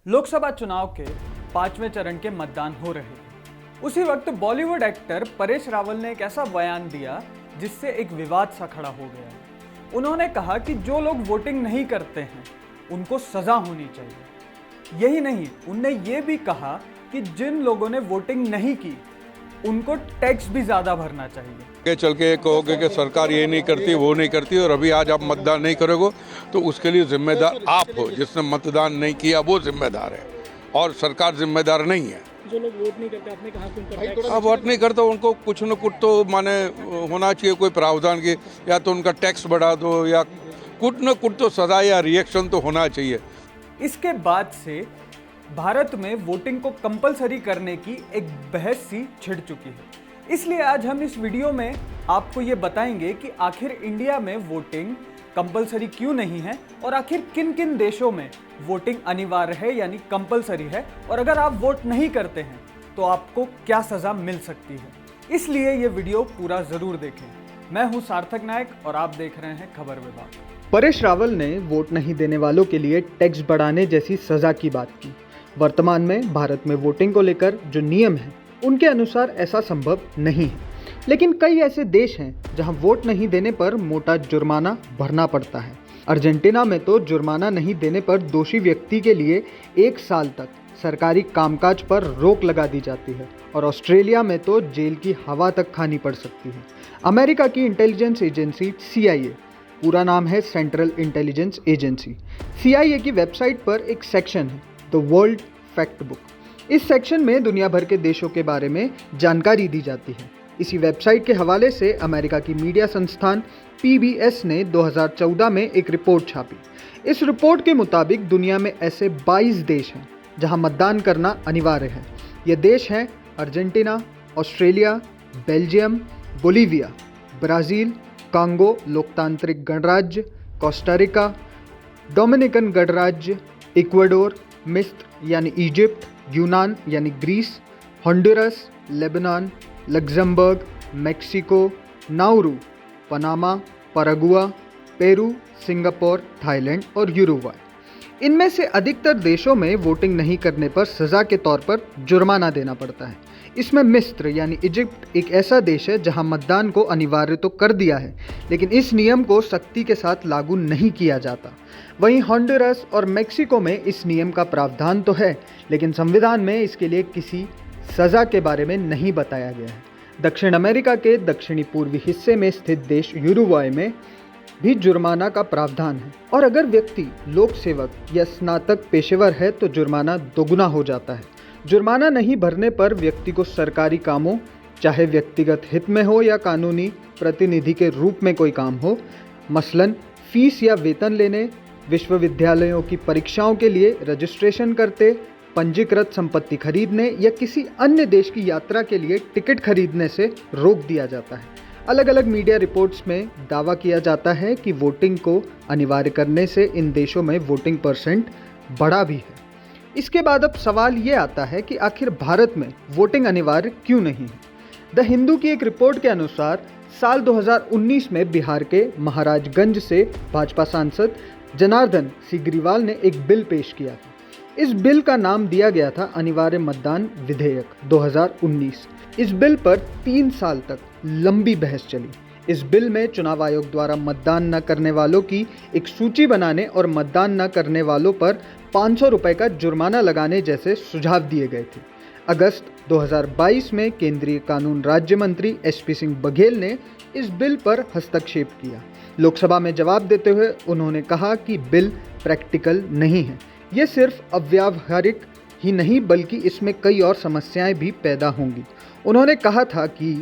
लोकसभा चुनाव के 5वें चरण के मतदान हो रहे हैं। उसी वक्त बॉलीवुड एक्टर परेश रावल ने एक ऐसा बयान दिया जिससे एक विवाद सा खड़ा हो गया। उन्होंने कहा कि जो लोग वोटिंग नहीं करते हैं उनको सजा होनी चाहिए। यही नहीं, उनने ये भी कहा कि जिन लोगों ने वोटिंग नहीं की उनको टैक्स भी ज्यादा भरना चाहिए। आगे चल के कहोगे कि सरकार ये नहीं करती वो नहीं करती और अभी आज आप मतदान नहीं करोगे तो उसके लिए जिम्मेदार आप हो। जिसने मतदान नहीं किया वो जिम्मेदार है और सरकार जिम्मेदार नहीं है। जो लोग वोट नहीं करते, आपने कहा कि उनका टैक्स अब वोट नहीं करते उनको कुछ न कुछ तो माने होना चाहिए, कोई प्रावधान की, या तो उनका टैक्स बढ़ा दो या कुछ न कुछ तो सजा या रिएक्शन तो होना चाहिए। इसके बाद से भारत में वोटिंग को कंपलसरी करने की एक बहस सी छिड़ चुकी है। इसलिए आज हम इस वीडियो में आपको ये बताएंगे कि आखिर इंडिया में वोटिंग कंपलसरी क्यों नहीं है और आखिर किन किन देशों में वोटिंग अनिवार्य है यानी कंपलसरी है, और अगर आप वोट नहीं करते हैं तो आपको क्या सजा मिल सकती है। इसलिए ये वीडियो पूरा जरूर देखें। मैं हूं सार्थक नायक और आप देख रहे हैं खबर विभाग। परेश रावल ने वोट नहीं देने वालों के लिए टैक्स बढ़ाने जैसी सजा की बात की। वर्तमान में भारत में वोटिंग को लेकर जो नियम है उनके अनुसार ऐसा संभव नहीं है, लेकिन कई ऐसे देश हैं जहां वोट नहीं देने पर मोटा जुर्माना भरना पड़ता है। अर्जेंटीना में तो जुर्माना नहीं देने पर दोषी व्यक्ति के लिए 1 साल तक सरकारी कामकाज पर रोक लगा दी जाती है और ऑस्ट्रेलिया में तो जेल की हवा तक खानी पड़ सकती है। अमेरिका की इंटेलिजेंस एजेंसी CIA, पूरा नाम है सेंट्रल इंटेलिजेंस एजेंसी, CIA की वेबसाइट पर एक सेक्शन है द वर्ल्ड फैक्ट बुक। इस सेक्शन में दुनिया भर के देशों के बारे में जानकारी दी जाती है। इसी वेबसाइट के हवाले से अमेरिका की मीडिया संस्थान PBS ने 2014 में एक रिपोर्ट छापी। इस रिपोर्ट के मुताबिक दुनिया में ऐसे 22 देश हैं जहां मतदान करना अनिवार्य है। ये देश हैं Argentina, Australia, Belgium, Bolivia, Brazil, Congo लोकतांत्रिक गणराज्य, कोस्टारिका, डोमिनिकन गणराज्य, इक्वाडोर, मिस्र यानी इजिप्ट, यूनान यानी Greece, Honduras, Lebanon, Luxembourg, Mexico, Nauru, Panama, Paraguay, Peru, Singapore, Thailand और यूरुग्वाई। इनमें से अधिकतर देशों में वोटिंग नहीं करने पर सज़ा के तौर पर जुर्माना देना पड़ता है। इसमें मिस्र यानी इजिप्ट एक ऐसा देश है जहां मतदान को अनिवार्य तो कर दिया है, लेकिन इस नियम को सख्ती के साथ लागू नहीं किया जाता। वहीं होंडुरस और मेक्सिको में इस नियम का प्रावधान तो है, लेकिन संविधान में इसके लिए किसी सज़ा के बारे में नहीं बताया गया है। दक्षिण अमेरिका के दक्षिणी पूर्वी हिस्से में स्थित देश यूरुग्वाई में भी जुर्माना का प्रावधान है, और अगर व्यक्ति लोक सेवक या स्नातक पेशेवर है तो जुर्माना दोगुना हो जाता है। जुर्माना नहीं भरने पर व्यक्ति को सरकारी कामों, चाहे व्यक्तिगत हित में हो या कानूनी प्रतिनिधि के रूप में कोई काम हो, मसलन फीस या वेतन लेने, विश्वविद्यालयों की परीक्षाओं के लिए रजिस्ट्रेशन करते, पंजीकृत संपत्ति खरीदने या किसी अन्य देश की यात्रा के लिए टिकट खरीदने से रोक दिया जाता है। अलग अलग मीडिया रिपोर्ट्स में दावा किया जाता है कि वोटिंग को अनिवार्य करने से इन देशों में वोटिंग परसेंट बढ़ा भी है। इसके बाद अब सवाल ये आता है कि आखिर भारत में वोटिंग अनिवार्य क्यों नहीं है। द हिंदू की एक रिपोर्ट के अनुसार साल 2019 में बिहार के महाराजगंज से भाजपा सांसद जनार्दन सिग्रीवाल ने एक बिल पेश किया था। इस बिल का नाम दिया गया था अनिवार्य मतदान विधेयक 2019। इस बिल पर 3 साल तक लंबी बहस चली। इस बिल में चुनाव आयोग द्वारा मतदान न करने वालों की एक सूची बनाने और मतदान न करने वालों पर 500 रुपये का जुर्माना लगाने जैसे सुझाव दिए गए थे। अगस्त 2022 में केंद्रीय कानून राज्य मंत्री SP सिंह बघेल ने इस बिल पर हस्तक्षेप किया। लोकसभा में जवाब देते हुए उन्होंने कहा कि बिल प्रैक्टिकल नहीं है। ये सिर्फ अव्यावहारिक ही नहीं बल्कि इसमें कई और समस्याएं भी पैदा होंगी। उन्होंने कहा था कि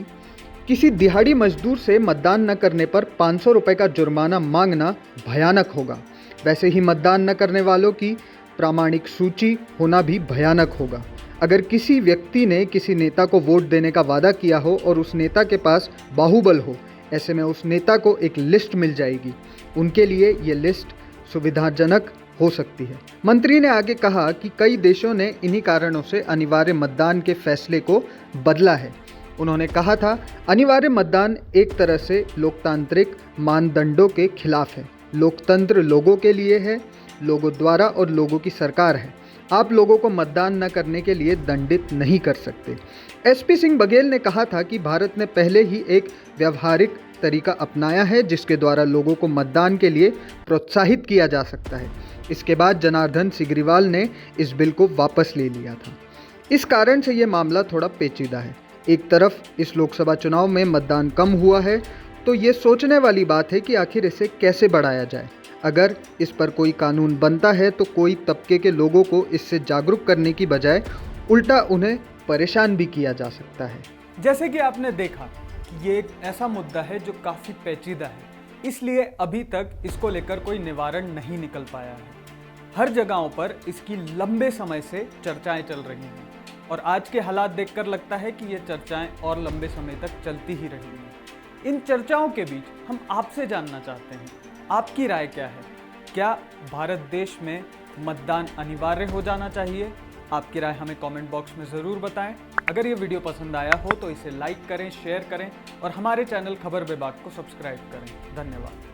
किसी दिहाड़ी मजदूर से मतदान न करने पर 500 रुपये का जुर्माना मांगना भयानक होगा। वैसे ही मतदान न करने वालों की प्रामाणिक सूची होना भी भयानक होगा। अगर किसी व्यक्ति ने किसी नेता को वोट देने का वादा किया हो और उस नेता के पास बाहुबल हो, ऐसे में उस नेता को एक लिस्ट मिल जाएगी। उनके लिए ये लिस्ट सुविधाजनक हो सकती है। मंत्री ने आगे कहा कि कई देशों ने इन्हीं कारणों से अनिवार्य मतदान के फैसले को बदला है। उन्होंने कहा था, अनिवार्य मतदान एक तरह से लोकतांत्रिक मानदंडों के खिलाफ है। लोकतंत्र लोगों के लिए है, लोगों द्वारा और लोगों की सरकार है। आप लोगों को मतदान न करने के लिए दंडित नहीं कर सकते। एसपी सिंह बघेल ने कहा था कि भारत ने पहले ही एक व्यावहारिक तरीका अपनाया है जिसके द्वारा लोगों को मतदान के लिए प्रोत्साहित किया जा सकता है। इसके बाद जनार्दन सिग्रीवाल ने इस बिल को वापस ले लिया था। इस कारण से ये मामला थोड़ा पेचीदा है। एक तरफ इस लोकसभा चुनाव में मतदान कम हुआ है तो ये सोचने वाली बात है कि आखिर इसे कैसे बढ़ाया जाए। अगर इस पर कोई कानून बनता है तो कोई तबके के लोगों को इससे जागरूक करने की बजाय उल्टा उन्हें परेशान भी किया जा सकता है। जैसे कि आपने देखा कि ये एक ऐसा मुद्दा है जो काफ़ी पेचीदा है, इसलिए अभी तक इसको लेकर कोई निवारण नहीं निकल पाया है। हर जगहों पर इसकी लंबे समय से चर्चाएं चल रही हैं और आज के हालात देखकर लगता है कि ये चर्चाएं और लंबे समय तक चलती ही रहेंगी। इन चर्चाओं के बीच हम आपसे जानना चाहते हैं, आपकी राय क्या है? क्या भारत देश में मतदान अनिवार्य हो जाना चाहिए? आपकी राय हमें कमेंट बॉक्स में ज़रूर बताएं। अगर ये वीडियो पसंद आया हो तो इसे लाइक करें, शेयर करें और हमारे चैनल खबर विभाग को सब्सक्राइब करें। धन्यवाद।